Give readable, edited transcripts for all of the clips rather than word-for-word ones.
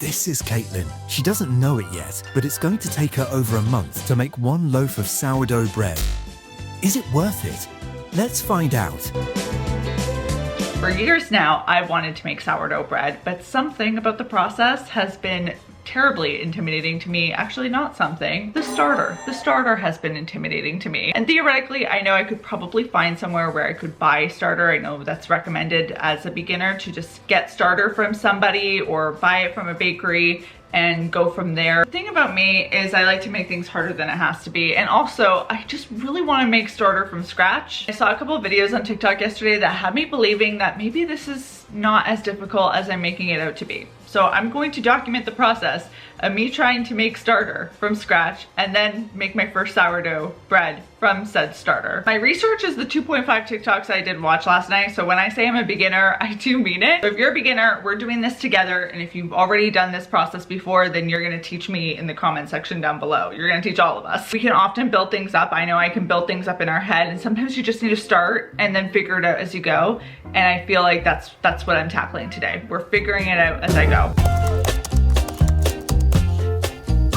This is Caitlin. She doesn't know it yet, but it's going to take her over a month to make 1 loaf of sourdough bread. Is it worth it? Let's find out. For years now, I've wanted to make sourdough bread, but something about the process has been terribly intimidating to me. Actually, not something. The starter has been intimidating to me. And theoretically, I know I could probably find somewhere where I could buy starter. I know that's recommended as a beginner to just get starter from somebody or buy it from a bakery and go from there. The thing about me is I like to make things harder than it has to be. And also, I just really want to make starter from scratch. I saw a couple of videos on TikTok yesterday that had me believing that maybe this is not as difficult as I'm making it out to be. So I'm going to document the process of me trying to make starter from scratch and then make my first sourdough bread from said starter. My research is the 2.5 TikToks I did watch last night. So when I say I'm a beginner, I do mean it. So if you're a beginner, we're doing this together. And if you've already done this process before, then you're gonna teach me in the comment section down below. You're gonna teach all of us. We can often build things up. I know I can build things up in our head, and sometimes you just need to start and then figure it out as you go. And I feel like that's what I'm tackling today. We're figuring it out as I go.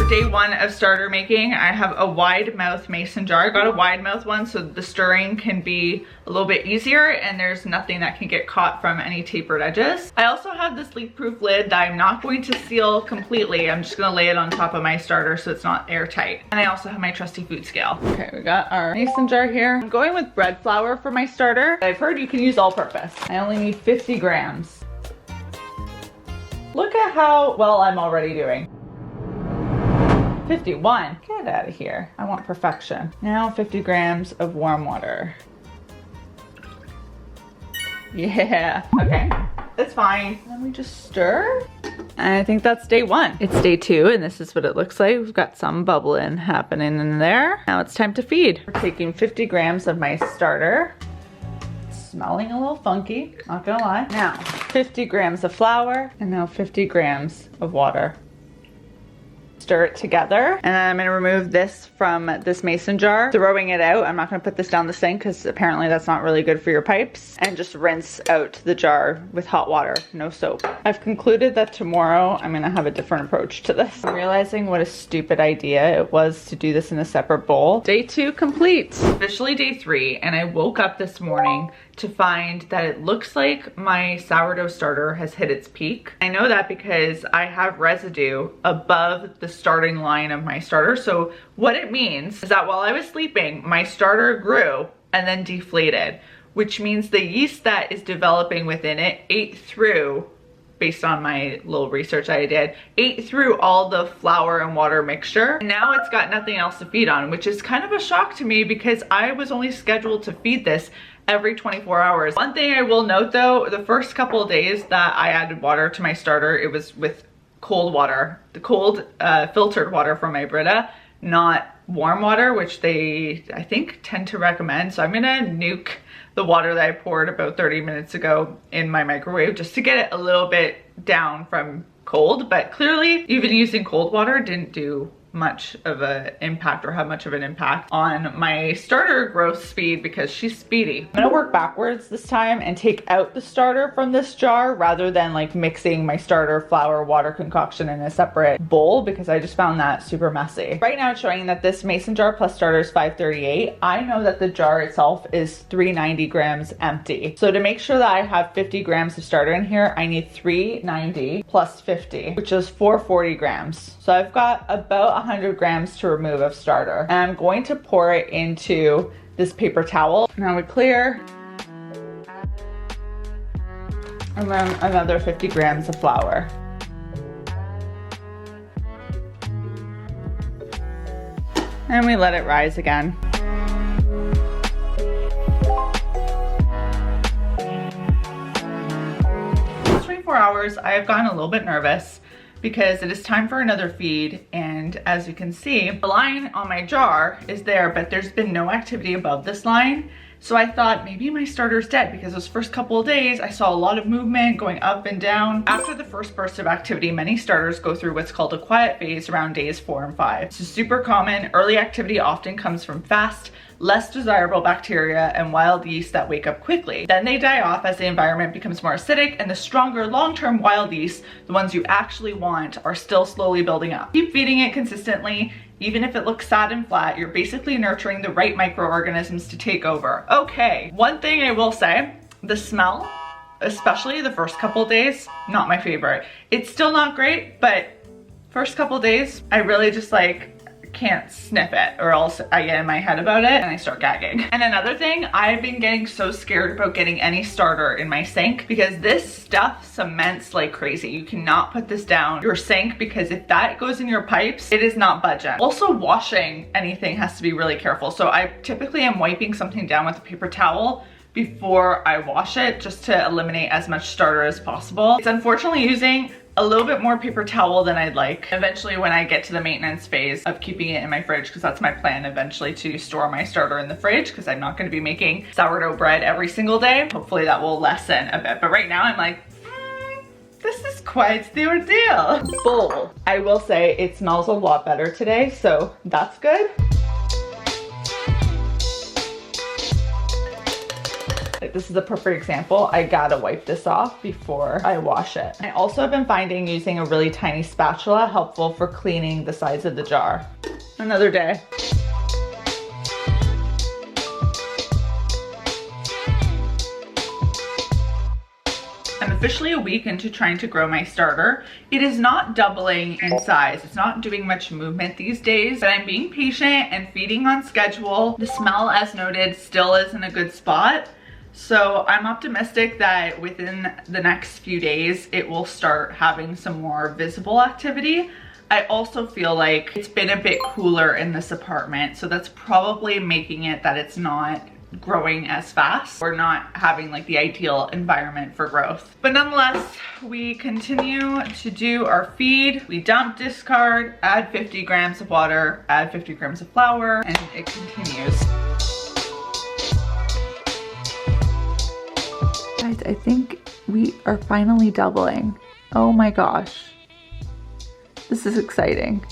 Day 1 of starter making, I have a wide mouth mason jar. I got a wide mouth one so the stirring can be a little bit easier and there's nothing that can get caught from any tapered edges. I also have this leak-proof lid that I'm not going to seal completely. I'm just gonna lay it on top of my starter so it's not airtight. And I also have my trusty food scale. Okay, we got our mason jar here. I'm going with bread flour for my starter. I've heard you can use all-purpose. I only need 50 grams. Look at how well I'm already doing. 51. Get out of here. I want perfection. Now 50 grams of warm water. Yeah. Okay. That's fine. Then we just stir. And I think that's day 1. It's day 2 and this is what it looks like. We've got some bubbling happening in there. Now it's time to feed. We're taking 50 grams of my starter. It's smelling a little funky, not gonna lie. Now 50 grams of flour and now 50 grams of water. Stir it together, and then I'm gonna remove this from this mason jar, throwing it out. I'm not gonna put this down the sink because apparently that's not really good for your pipes, and just rinse out the jar with hot water, no soap. I've concluded that tomorrow I'm gonna have a different approach to this. I'm realizing what a stupid idea it was to do this in a separate bowl. Day 2 complete. Officially day 3, and I woke up this morning to find that it looks like my sourdough starter has hit its peak. I know that because I have residue above the starting line of my starter. So what it means is that while I was sleeping, my starter grew and then deflated, which means the yeast that is developing within it ate through, based on my little research I did, ate through all the flour and water mixture. And now it's got nothing else to feed on, which is kind of a shock to me because I was only scheduled to feed this every 24 hours. One thing I will note though, the first couple of days that I added water to my starter, it was with cold water, the cold filtered water from my Brita, not warm water, which they, I think, tend to recommend. So I'm gonna nuke the water that I poured about 30 minutes ago in my microwave just to get it a little bit down from cold. But clearly, even using cold water didn't do much of an impact or have much of an impact on my starter growth speed because she's speedy. I'm gonna work backwards this time and take out the starter from this jar rather than like mixing my starter flour water concoction in a separate bowl because I just found that super messy. Right now it's showing that this mason jar plus starter is 538. I know that the jar itself is 390 grams empty. So to make sure that I have 50 grams of starter in here, I need 390 plus 50, which is 440 grams. So I've got about 100 grams to remove of starter. And I'm going to pour it into this paper towel. Now we clear. And then another 50 grams of flour. And we let it rise again. For 24 hours, I have gotten a little bit nervous because it is time for another feed, and as you can see, the line on my jar is there, but there's been no activity above this line. So I thought maybe my starter's dead because those first couple of days I saw a lot of movement going up and down. After the first burst of activity, many starters go through what's called a quiet phase around days 4 and 5. This is super common. Early activity often comes from fast, less desirable bacteria and wild yeast that wake up quickly. Then they die off as the environment becomes more acidic, and the stronger long-term wild yeast, the ones you actually want, are still slowly building up. Keep feeding it consistently. Even if it looks sad and flat, you're basically nurturing the right microorganisms to take over. Okay, one thing I will say, the smell, especially the first couple days, not my favorite. It's still not great, but first couple days, I really just like can't sniff it, or else I get in my head about it and I start gagging. And another thing, I've been getting so scared about getting any starter in my sink because this stuff cements like crazy. You cannot put this down your sink because if that goes in your pipes, it is not budging. Also, washing anything has to be really careful. So I typically am wiping something down with a paper towel before I wash it, just to eliminate as much starter as possible. It's unfortunately using a little bit more paper towel than I'd like. Eventually, when I get to the maintenance phase of keeping it in my fridge, because that's my plan eventually, to store my starter in the fridge, because I'm not going to be making sourdough bread every single day. Hopefully that will lessen a bit. But right now I'm like, this is quite the ordeal. Bowl. I will say it smells a lot better today, so that's good. Like, this is a perfect example. I gotta wipe this off before I wash it. I also have been finding using a really tiny spatula helpful for cleaning the sides of the jar. Another day. I'm officially a week into trying to grow my starter. It is not doubling in size. It's not doing much movement these days, but I'm being patient and feeding on schedule. The smell, as noted, still is in a good spot. So I'm optimistic that within the next few days, it will start having some more visible activity. I also feel like it's been a bit cooler in this apartment, so that's probably making it that it's not growing as fast or not having like the ideal environment for growth. But nonetheless, we continue to do our feed. We dump, discard, add 50 grams of water, add 50 grams of flour, and it continues. Guys, I think we are finally doubling. Oh my gosh. This is exciting.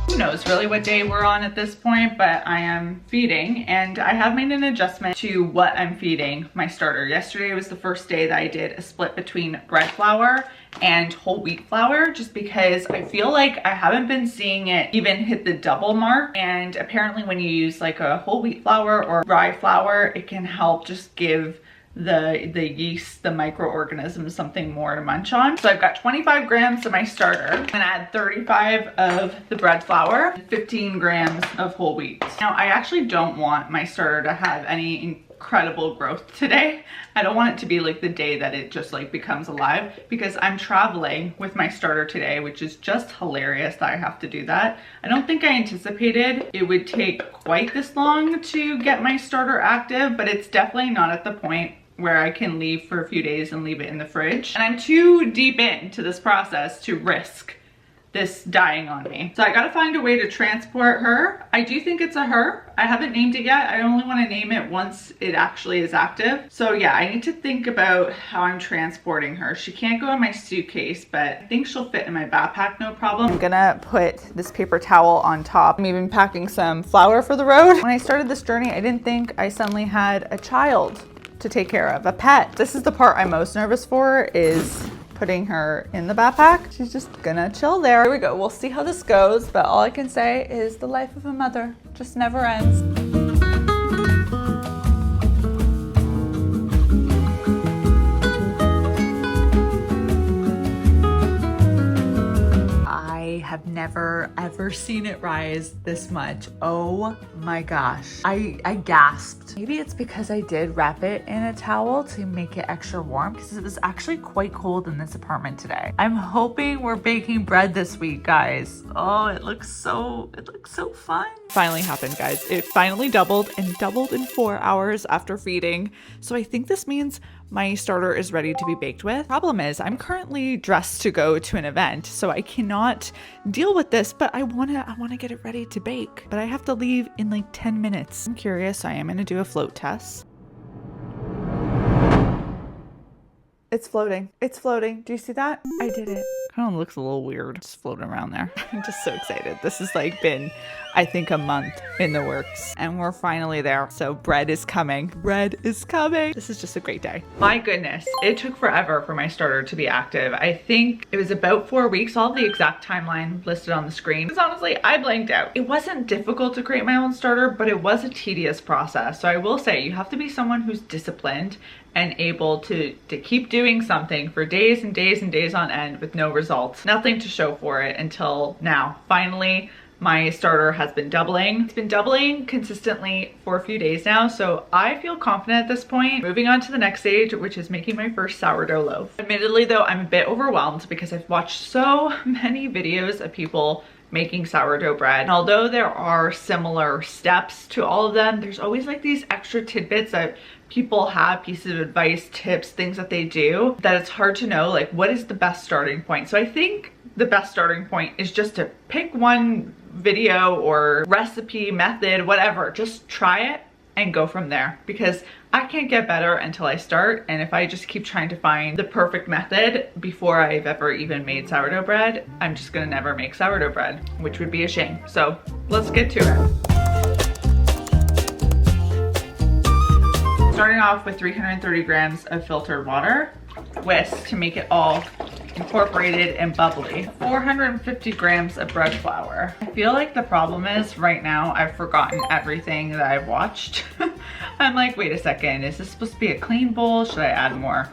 Who knows really what day we're on at this point, but I am feeding, and I have made an adjustment to what I'm feeding my starter. Yesterday was the first day that I did a split between bread flour and whole wheat flour, just because I feel like I haven't been seeing it even hit the double mark. And apparently when you use like a whole wheat flour or rye flour, it can help just give the yeast, the microorganisms, something more to munch on. So I've got 25 grams of my starter. I'm gonna add 35 of the bread flour, 15 grams of whole wheat. Now, I actually don't want my starter to have any incredible growth today. I don't want it to be like the day that it just like becomes alive, because I'm traveling with my starter today, which is just hilarious that I have to do that. I don't think I anticipated it would take quite this long to get my starter active, but it's definitely not at the point where I can leave for a few days and leave it in the fridge. And I'm too deep into this process to risk this dying on me. So I gotta find a way to transport her. I do think it's a her. I haven't named it yet. I only want to name it once it actually is active. So yeah, I need to think about how I'm transporting her. She can't go in my suitcase, but I think she'll fit in my backpack no problem. I'm gonna put this paper towel on top. I'm even packing some flour for the road. When I started this journey, I didn't think I suddenly had a child to take care of, a pet. This is the part I'm most nervous for, is putting her in the backpack. She's just gonna chill there. Here we go. We'll see how this goes, but all I can say is the life of a mother just never ends. I have never ever seen it rise this much. Oh my gosh. I gasped. Maybe it's because I did wrap it in a towel to make it extra warm, because it was actually quite cold in this apartment today. I'm hoping we're baking bread this week, guys. Oh, it looks so fun. Finally happened, guys. It finally doubled, and doubled in 4 hours after feeding. So I think this means my starter is ready to be baked with. Problem is, I'm currently dressed to go to an event, so I cannot deal with this, but I wanna get it ready to bake. But I have to leave in like 10 minutes. I'm curious, I am gonna do a float test. It's floating. It's floating. Do you see that? I did it. Kind of looks a little weird just floating around there. I'm just so excited. This has like been, I think, a month in the works and we're finally there. So bread is coming. Bread is coming. This is just a great day. My goodness, it took forever for my starter to be active. I think it was about 4 weeks. I'll have the exact timeline listed on the screen. Because honestly, I blanked out. It wasn't difficult to create my own starter, but it was a tedious process. So I will say you have to be someone who's disciplined and able to keep doing something for days and days and days on end with no results. Nothing to show for it until now. Finally, my starter has been doubling. It's been doubling consistently for a few days now, so I feel confident at this point. Moving on to the next stage, which is making my first sourdough loaf. Admittedly though, I'm a bit overwhelmed because I've watched so many videos of people making sourdough bread. And although there are similar steps to all of them, there's always like these extra tidbits that people have, pieces of advice, tips, things that they do, that it's hard to know like what is the best starting point. So I think the best starting point is just to pick one video or recipe, method, whatever, just try it and go from there, because I can't get better until I start. And if I just keep trying to find the perfect method before I've ever even made sourdough bread, I'm just gonna never make sourdough bread, which would be a shame. So let's get to it. Starting off with 330 grams of filtered water, whisk to make it all incorporated and bubbly. 450 grams of bread flour. I feel like the problem is right now I've forgotten everything that I've watched. I'm like, wait a second, is this supposed to be a clean bowl? Should I add more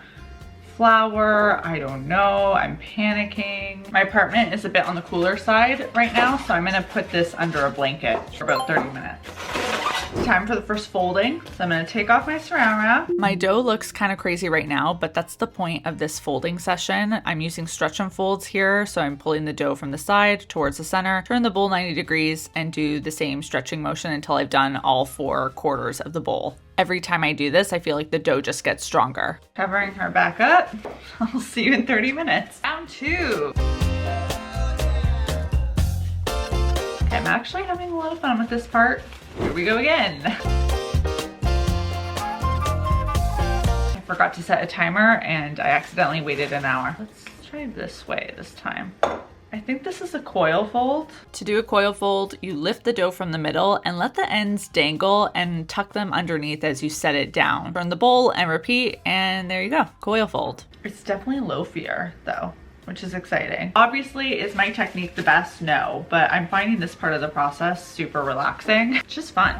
flour? I don't know, I'm panicking. My apartment is a bit on the cooler side right now, so I'm gonna put this under a blanket for about 30 minutes. Time for the first folding. So I'm gonna take off my saran wrap. My dough looks kind of crazy right now, but that's the point of this folding session. I'm using stretch and folds here. So I'm pulling the dough from the side towards the center, turn the bowl 90 degrees and do the same stretching motion until I've done all 4 quarters of the bowl. Every time I do this, I feel like the dough just gets stronger. Covering her back up. I'll see you in 30 minutes. Round 2. Okay, I'm actually having a lot of fun with this part. Here we go again. I forgot to set a timer and I accidentally waited an hour. Let's try this way this time. I think this is a coil fold. To do a coil fold, you lift the dough from the middle and let the ends dangle and tuck them underneath as you set it down. Turn the bowl and repeat, and there you go, coil fold. It's definitely loafier though, which is exciting. Obviously, is my technique the best? No, but I'm finding this part of the process super relaxing. It's just fun.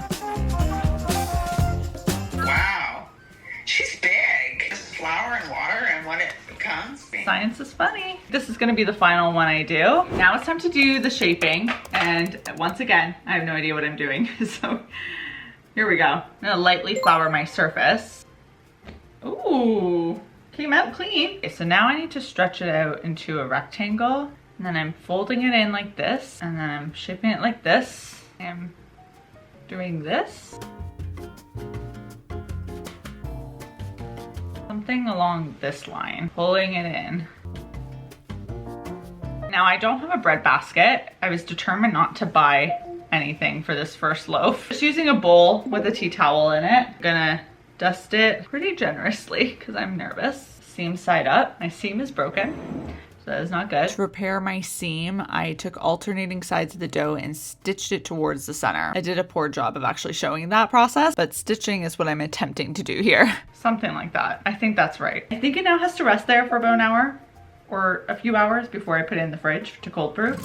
Wow, she's big. Flour and water and what it becomes. Science is funny. This is gonna be the final one I do. Now it's time to do the shaping. And once again, I have no idea what I'm doing. So here we go. I'm gonna lightly flour my surface. Ooh. Came out clean. Okay, so now I need to stretch it out into a rectangle, and then I'm folding it in like this, and then I'm shaping it like this. I'm doing this. Something along this line, pulling it in. Now I don't have a bread basket. I was determined not to buy anything for this first loaf. Just using a bowl with a tea towel in it. I'm gonna dust it pretty generously because I'm nervous. Seam side up. My seam is broken, so that is not good. To repair my seam, I took alternating sides of the dough and stitched it towards the center. I did a poor job of actually showing that process, but stitching is what I'm attempting to do here. Something like that. I think that's right. I think it now has to rest there for about an hour or a few hours before I put it in the fridge to cold proof.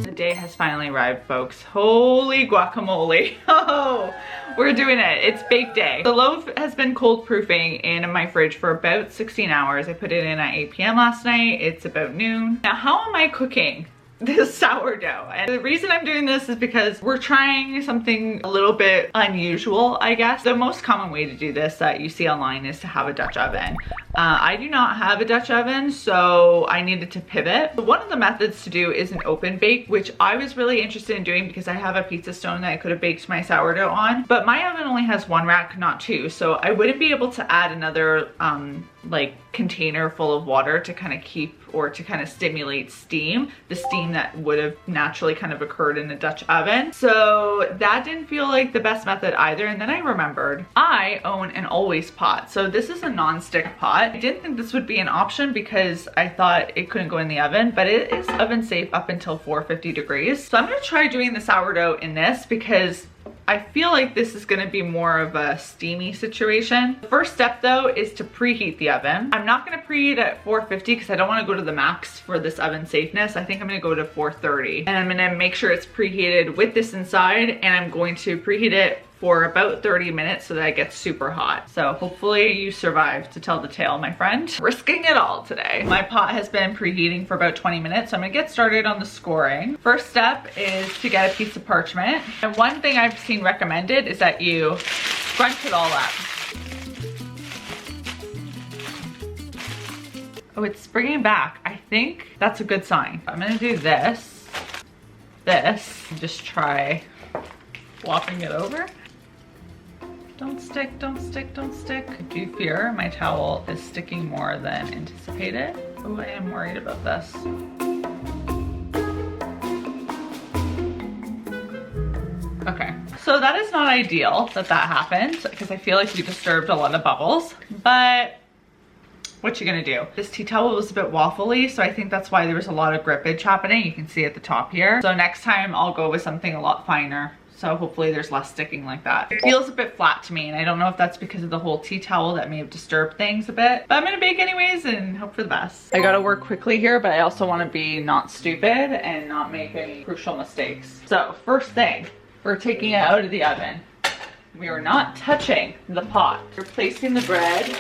The day has finally arrived, folks. Holy guacamole. Oh, we're doing it. It's bake day. The loaf has been cold proofing in my fridge for about 16 hours. I put it in at 8 p.m. last night. It's about noon. Now, how am I cooking this sourdough? And the reason I'm doing this is because we're trying something a little bit unusual, I guess. The most common way to do this that you see online is to have a Dutch oven. I do not have a Dutch oven, so I needed to pivot. One of the methods to do is an open bake, which I was really interested in doing because I have a pizza stone that I could have baked my sourdough on. But my oven only has 1 rack, not 2, so I wouldn't be able to add another like container full of water to kind of keep or to kind of stimulate steam, the steam that would have naturally kind of occurred in a Dutch oven. So that didn't feel like the best method either. And then I remembered I own an always pot. So this is a non-stick pot. I didn't think this would be an option because I thought it couldn't go in the oven, but it is oven safe up until 450 degrees. So I'm gonna try doing the sourdough in this because I feel like this is gonna be more of a steamy situation. The first step though is to preheat the oven. I'm not gonna preheat at 450 because I don't wanna go to the max for this oven safeness. I think I'm gonna go to 430. And I'm gonna make sure it's preheated with this inside, and I'm going to preheat it for about 30 minutes so that it gets super hot. So hopefully you survive to tell the tale, my friend. Risking it all today. My pot has been preheating for about 20 minutes, so I'm gonna get started on the scoring. First step is to get a piece of parchment. And one thing I've seen recommended is that you scrunch it all up. Oh, it's springing back. I think that's a good sign. I'm gonna do this, and just try flopping it over. Don't stick, don't stick, don't stick. I do fear my towel is sticking more than anticipated. Oh, I am worried about this. Okay, so that is not ideal that happened because I feel like we disturbed a lot of bubbles, but what you gonna do? This tea towel was a bit waffly, so I think that's why there was a lot of grippage happening. You can see at the top here. So next time I'll go with something a lot finer. So hopefully there's less sticking like that. It feels a bit flat to me, and I don't know if that's because of the whole tea towel that may have disturbed things a bit, but I'm gonna bake anyways and hope for the best. I gotta work quickly here, but I also wanna be not stupid and not make any crucial mistakes. So first thing, we're taking it out of the oven. We are not touching the pot. We're placing the bread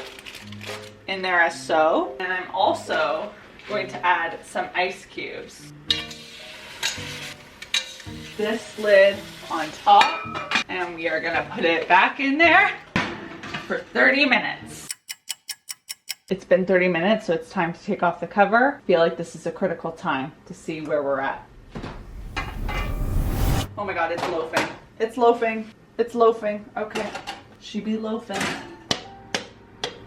in there as so, and I'm also going to add some ice cubes. This lid on top, and we are gonna put it back in there for 30 minutes. It's been 30 minutes, so it's time to take off the cover. I feel like this is a critical time to see where we're at. Oh my God, it's loafing. It's loafing. It's loafing. Okay, she be loafing.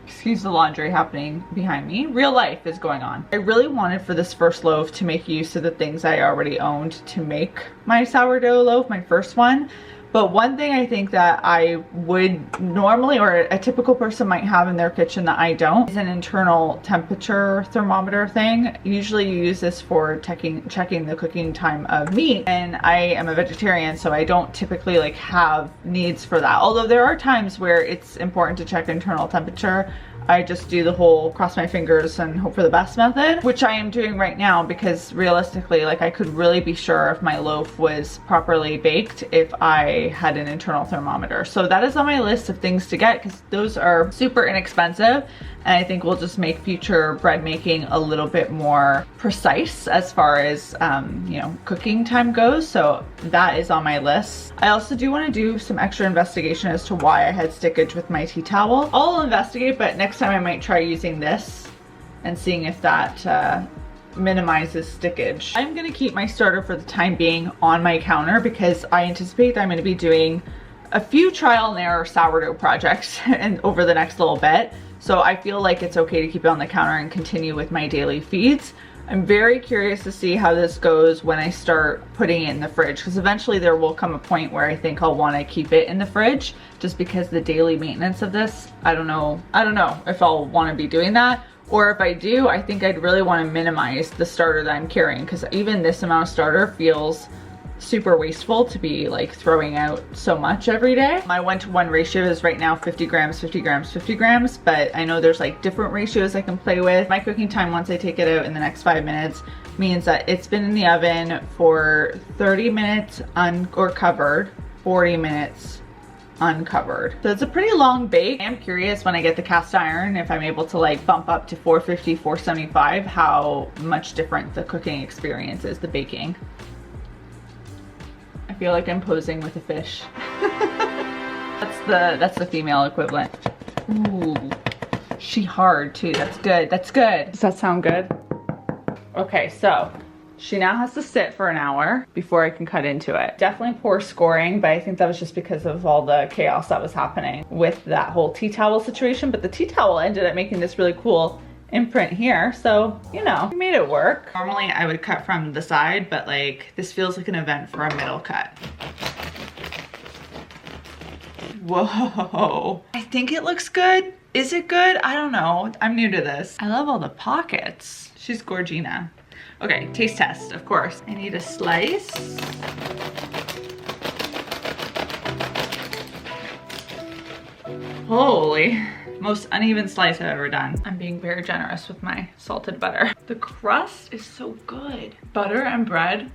Excuse the laundry happening behind me. Real life is going on. I really wanted for this first loaf to make use of the things I already owned to make my sourdough loaf, my first one. But one thing I think that I would normally, or a typical person might have in their kitchen that I don't, is an internal temperature thermometer thing. Usually you use this for checking the cooking time of meat, and I am a vegetarian, so I don't typically like have needs for that. Although there are times where it's important to check internal temperature. I just do the whole cross my fingers and hope for the best method, which I am doing right now because realistically, like I could really be sure if my loaf was properly baked if I had an internal thermometer. So that is on my list of things to get because those are super inexpensive, and I think will just make future bread making a little bit more precise as far as you know, cooking time goes. So that is on my list. I also do want to do some extra investigation as to why I had stickage with my tea towel. I'll investigate, but next time I might try using this and seeing if that minimizes stickage. I'm gonna keep my starter for the time being on my counter because I anticipate that I'm gonna be doing a few trial and error sourdough projects and over the next little bit. So I feel like it's okay to keep it on the counter and continue with my daily feeds. I'm very curious to see how this goes when I start putting it in the fridge, because eventually there will come a point where I think I'll want to keep it in the fridge just because the daily maintenance of this, I don't know if I'll want to be doing that, or if I do, I think I'd really want to minimize the starter that I'm carrying, because even this amount of starter feels super wasteful to be like throwing out so much every day. My 1-to-1 ratio is right now 50 grams, 50 grams, 50 grams, but I know there's like different ratios I can play with. My cooking time once I take it out in the next 5 minutes means that it's been in the oven for 30 minutes or covered, 40 minutes uncovered. So it's a pretty long bake. I am curious when I get the cast iron if I'm able to like bump up to 450, 475, how much different the cooking experience is, the baking. I feel like I'm posing with a fish. That's the female equivalent. Ooh, she hard too. That's good. That's good. Does that sound good? Okay, so She now has to sit for an hour before I can cut into it. Definitely poor scoring, but I think that was just because of all the chaos that was happening with that whole tea towel situation. But the tea towel ended up making this really cool imprint here. So, you know, we made it work. Normally I would cut from the side, but like this feels like an event for a middle cut. Whoa, I think it looks good. Is it good? I don't know. I'm new to this. I love all the pockets. She's Gorgina. Okay, taste test, of course. I need a slice. Holy, most uneven slice I've ever done. I'm being very generous with my salted butter. The crust is so good. Butter and bread,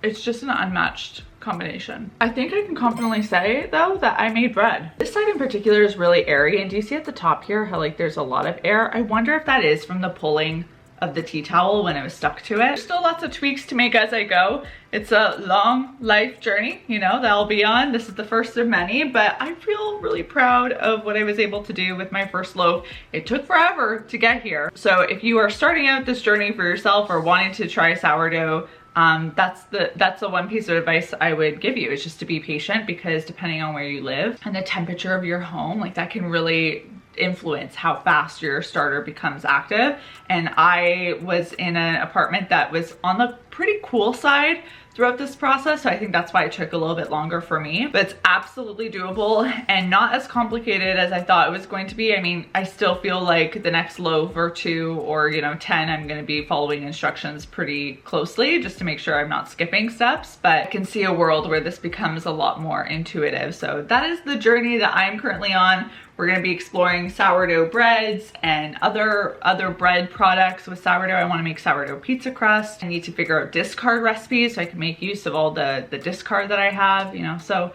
it's just an unmatched combination. I think I can confidently say though that I made bread. This side in particular is really airy, and do you see at the top here how like there's a lot of air? I wonder if that is from the pulling of the tea towel when it was stuck to it. There's still lots of tweaks to make as I go. It's a long life journey, you know, that I'll be on. This is the first of many, but I feel really proud of what I was able to do with my first loaf. It took forever to get here. So if you are starting out this journey for yourself or wanting to try sourdough, that's the one piece of advice I would give you, is just to be patient, because depending on where you live and the temperature of your home, like that can really influence how fast your starter becomes active. And I was in an apartment that was on the pretty cool side throughout this process, so I think that's why it took a little bit longer for me, but it's absolutely doable and not as complicated as I thought it was going to be. I mean, I still feel like the next loaf or 2 or 10, I'm going to be following instructions pretty closely just to make sure I'm not skipping steps, but I can see a world where this becomes a lot more intuitive. So that is the journey that I'm currently on. We're going to be exploring sourdough breads and other bread products with sourdough. I want to make sourdough pizza crust. I need to figure out discard recipes so I can make use of all the discard that I have, so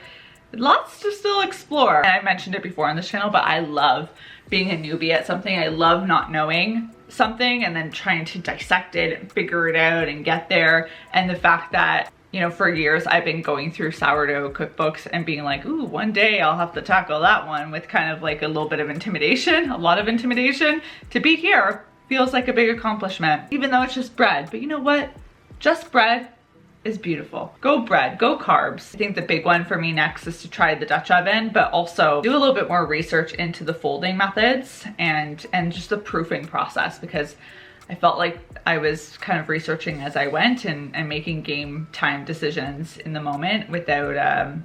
lots to still explore. And I mentioned it before on this channel, but I love being a newbie at something. I love not knowing something and then trying to dissect it and figure it out and get there. And the fact that for years I've been going through sourdough cookbooks and being like, ooh, one day I'll have to tackle that one, with kind of like a little bit of intimidation, a lot of intimidation. To be here feels like a big accomplishment, even though it's just bread. But you know what? Just bread is beautiful. Go bread, go carbs. I think the big one for me next is to try the Dutch oven, but also do a little bit more research into the folding methods and just the proofing process, because I felt like I was kind of researching as I went and making game time decisions in the moment without,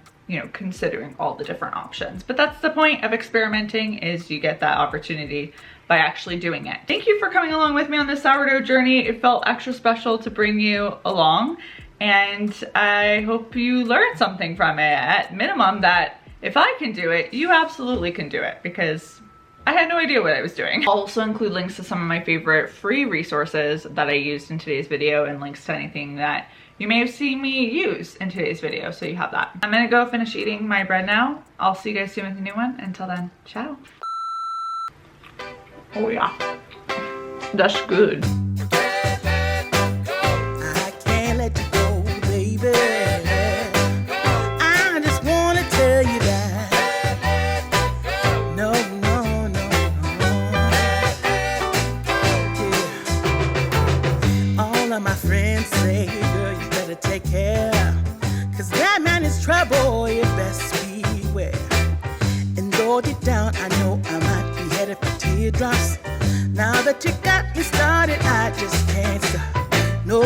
considering all the different options. But that's the point of experimenting, is you get that opportunity by actually doing it. Thank you for coming along with me on this sourdough journey. It felt extra special to bring you along, and I hope you learned something from it. At minimum, that if I can do it, you absolutely can do it, because I had no idea what I was doing. I'll also include links to some of my favorite free resources that I used in today's video, and links to anything that you may have seen me use in today's video, so you have that. I'm gonna go finish eating my bread now. I'll see you guys soon with a new one. Until then, ciao. Oh yeah, that's good. I can't let you go, baby. I just wanna tell you that. No. All of my friends say, girl, you better take care, 'cause that man is trouble, you best beware. And though deep down I know I might be headed for teardrops, now that you got me started, I just can't stop. No.